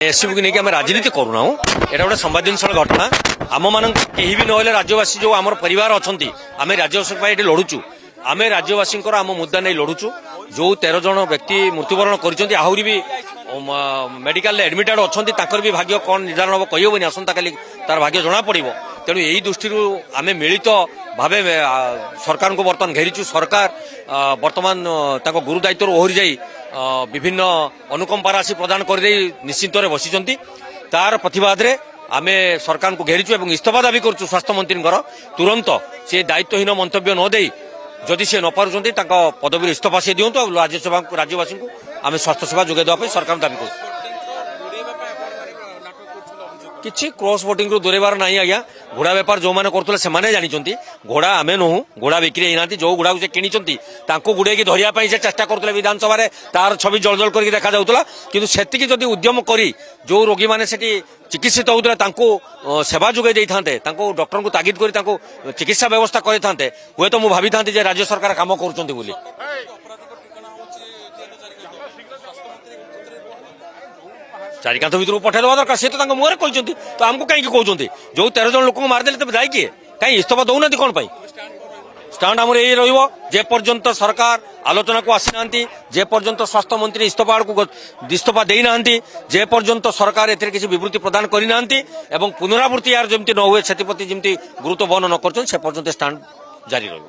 SCB को लेकिन आम राजनीति करूना एटा गोटे संवेदनशील घटना आम मान कहीं भी ना राज्यवासी जो आम परिवार अच्छा आम राज्यवासी ये लड़ुचु आम राज्यवासी आम मुद्दा नहीं लड़ुचु जो 13 जन व्यक्ति मृत्युवरण कर आहरी भी मेडिकल एडमिटेड अच्छा भी भाग्य कौन निर्धारण हम कहबनी आसंता काली तार भाग्य जना पड़ो तेणु यही दृष्टि आम मिलित भाव सरकार को बर्तमान घेरीचु सरकार बर्तमान गुरु दायित्व ओहरी जाई विभिन्न अनुकंपा राशि प्रदान कर निश्चिंत बसी तार प्रतिवाद रे आमे सरकार को घेरीचु और इस्तीफा दाबी करूँ स्वास्थ्य मंत्री तुरंत से दायित्वहीन मंतव्य न दे जदि सी न पार्टी पदवी इस्तीफा से दिंतु राज्यवासी को आम स्वास्थ्य सेवा जोगे देवाई सरकार दाबी कर किसी क्रॉस वोटिंग दूरेबार ना आज्ञा घोड़ा बेपार जो मैंने करते से जानी घोड़ा आमे नुह घोड़ा बिक्री होना जो घोड़ा को किनी गुड़े धरिया से चेष्टा करते विधानसभा तार छवि जल जल कर देखा जाऊला कि से उद्यम करी जो रोगी मैंने चिकित्सित होते सेवा जोगे था डॉक्टर को तागिद कर चिकित्सा व्यवस्था करते हुए तो मुझे भावी था राज्य सरकार काम कर चारिकांत भर पठाइदेवा दरकार सी तो मुहर कहते तो आमको कहीं कहते जो 13 जन लोक मारदे तब जाए किए कहीं इस्तीफा दौना कौन स्टाण्ड आम यही रपर्यंत सरकार आलोचना को आसी ना जेपर्यंत स्वास्थ्य मंत्री इस्तीफा देना जेपर्यंत सरकार एथे किसी विवृत्ति प्रदान करना पुनरावृत्ति यार जमी न हुए से गुरुत्व बहन न कर स्टाण्ड जारी रही।